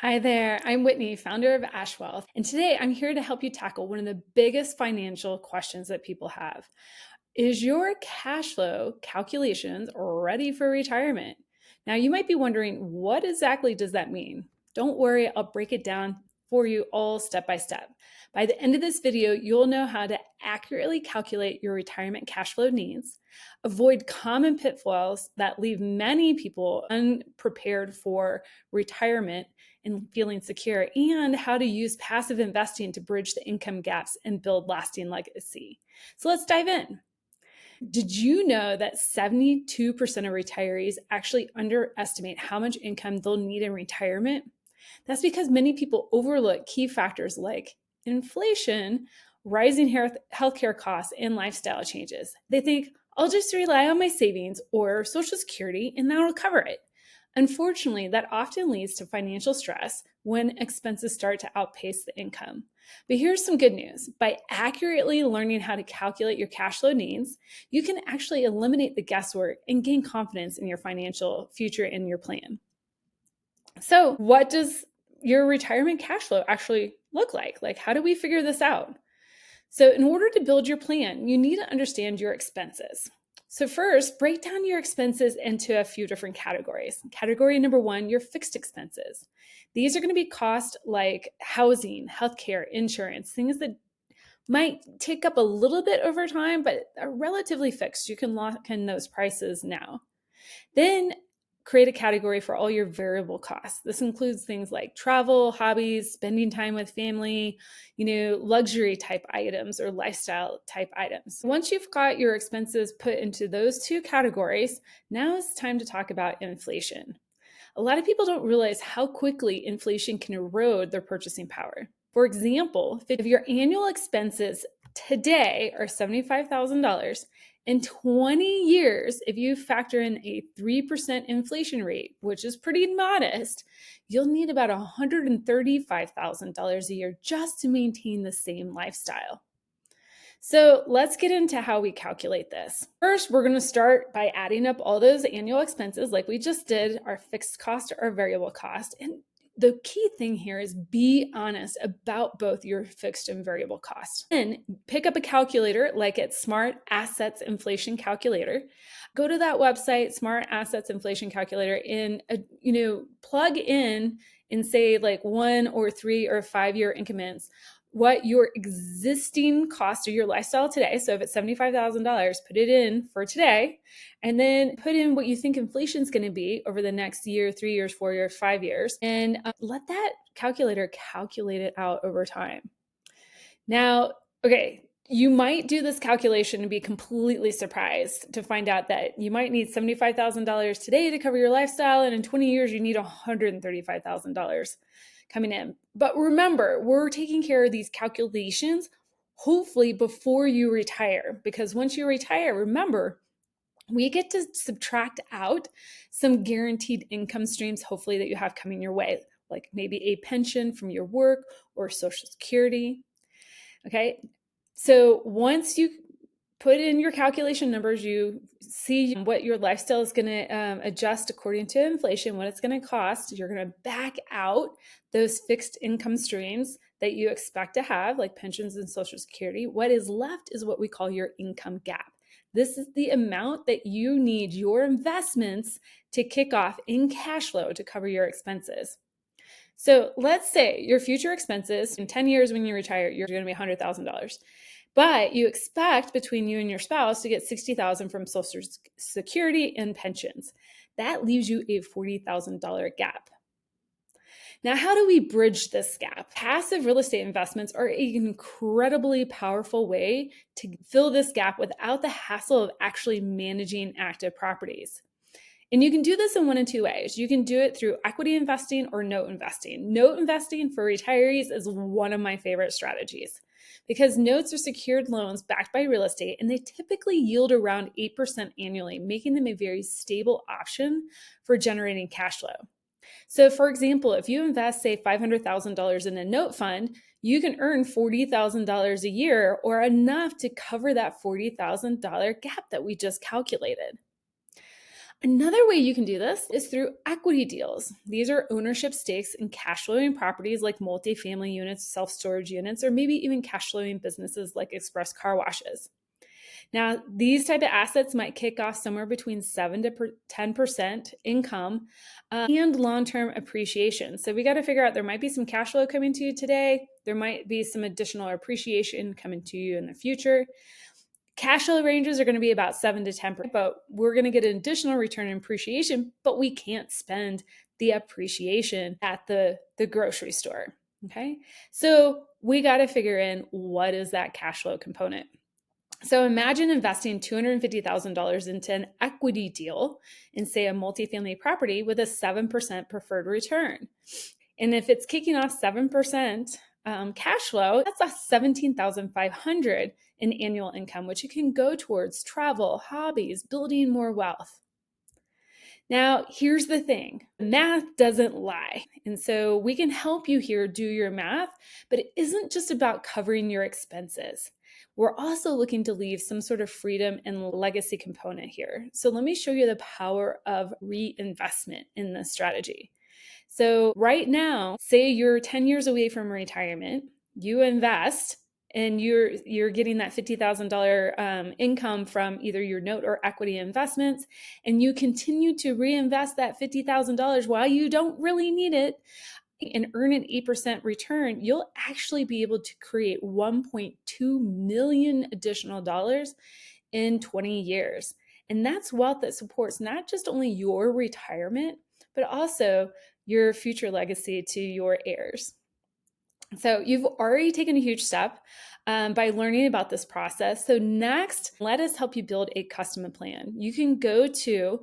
Hi there, I'm Whitney, founder of Ashwealth, and today I'm here to help you tackle one of the biggest financial questions that people have. Is your cash flow calculations ready for retirement? Now, you might be wondering, what exactly does that mean? Don't worry, I'll break it down for you all step by step. By the end of this video, you'll know how to accurately calculate your retirement cash flow needs, avoid common pitfalls that leave many people unprepared for retirement and feeling secure, and how to use passive investing to bridge the income gaps and build lasting legacy. So let's dive in. Did you know that 72% of retirees actually underestimate how much income they'll need in retirement? That's because many people overlook key factors like inflation, rising healthcare costs, and lifestyle changes. They think, I'll just rely on my savings or Social Security and that'll cover it. Unfortunately, that often leads to financial stress when expenses start to outpace the income. But here's some good news. By accurately learning how to calculate your cash flow needs, you can actually eliminate the guesswork and gain confidence in your financial future and your plan. So, what does your retirement cash flow actually look like? Like, how do we figure this out? So, in order to build your plan, you need to understand your expenses. So, first, break down your expenses into a few different categories. Category number one, your fixed expenses. These are going to be costs like housing, healthcare, insurance, things that might tick up a little bit over time, but are relatively fixed. You can lock in those prices now. Then create a category for all your variable costs. This includes things like travel, hobbies, spending time with family, luxury type items or lifestyle type items. Once you've got your expenses put into those two categories, now it's time to talk about inflation. A lot of people don't realize how quickly inflation can erode their purchasing power. For example, if your annual expenses today are $75,000, in 20 years, if you factor in a 3% inflation rate, which is pretty modest, you'll need about $135,000 a year just to maintain the same lifestyle. So let's get into how we calculate this. First, we're going to start by adding up all those annual expenses like we just did, our fixed cost or variable cost. And the key thing here is be honest about both your fixed and variable costs. Then pick up a calculator like it's Smart Assets Inflation Calculator. Go to that website, Smart Assets Inflation Calculator, and plug in and say like 1 or 3 or 5 year increments what your existing cost of your lifestyle today. So if it's $75,000, put it in for today, and then put in what you think inflation is going to be over the next year, 3 years, 4 years, 5 years, and let that calculator calculate it out over time. Now, okay, you might do this calculation and be completely surprised to find out that you might need $75,000 today to cover your lifestyle, and in 20 years, you need $135,000 coming in. But remember, we're taking care of these calculations hopefully before you retire, because once you retire, remember, we get to subtract out some guaranteed income streams, hopefully, that you have coming your way, like maybe a pension from your work or Social Security. Okay, so once you put in your calculation numbers, you see what your lifestyle is going to adjust according to inflation, what it's going to cost. You're going to back out those fixed income streams that you expect to have, like pensions and Social Security. What is left is what we call your income gap. This is the amount that you need your investments to kick off in cash flow to cover your expenses. So let's say your future expenses in 10 years when you retire, you're going to be $100,000. But you expect between you and your spouse to get $60,000 from Social Security and pensions. That leaves you a $40,000 gap. Now, how do we bridge this gap? Passive real estate investments are an incredibly powerful way to fill this gap without the hassle of actually managing active properties. And you can do this in one of two ways. You can do it through equity investing or note investing. Note investing for retirees is one of my favorite strategies because notes are secured loans backed by real estate, and they typically yield around 8% annually, making them a very stable option for generating cash flow. So for example, if you invest, say, $500,000 in a note fund, you can earn $40,000 a year, or enough to cover that $40,000 gap that we just calculated. Another way you can do this is through equity deals. These are ownership stakes in cash flowing properties like multifamily units, self-storage units, or maybe even cash flowing businesses like express car washes. Now, these type of assets might kick off somewhere between 7 to 10% income and long-term appreciation. So we got to figure out, there might be some cash flow coming to you today. There might be some additional appreciation coming to you in the future. Cash flow ranges are going to be about 7 to 10%, but we're going to get an additional return in appreciation, but we can't spend the appreciation at the grocery store. Okay. So we got to figure in, what is that cash flow component? So imagine investing $250,000 into an equity deal in, say, a multifamily property with a 7% preferred return. And if it's kicking off 7% cash flow, that's a $17,500 in annual income, which you can go towards travel, hobbies, building more wealth. Now, here's the thing, math doesn't lie. And so we can help you here do your math, but it isn't just about covering your expenses. We're also looking to leave some sort of freedom and legacy component here. So let me show you the power of reinvestment in this strategy. So right now, say you're 10 years away from retirement, you invest, and you're getting that $50,000 income from either your note or equity investments, and you continue to reinvest that $50,000 while you don't really need it and earn an 8% return, you'll actually be able to create 1.2 million additional dollars in 20 years. And that's wealth that supports not just only your retirement, but also your future legacy to your heirs. So you've already taken a huge step by learning about this process. So next, let us help you build a custom plan. You can go to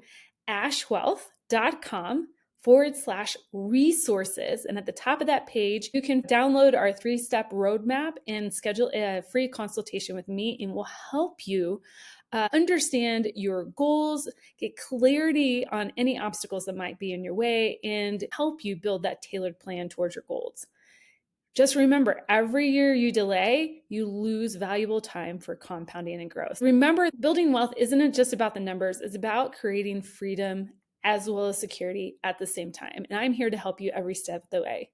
ashwealth.com/resources. And at the top of that page, you can download our 3-step roadmap and schedule a free consultation with me, and we'll help you understand your goals, get clarity on any obstacles that might be in your way, and help you build that tailored plan towards your goals. Just remember, every year you delay, you lose valuable time for compounding and growth. Remember, building wealth isn't just about the numbers, it's about creating freedom as well as security at the same time. And I'm here to help you every step of the way.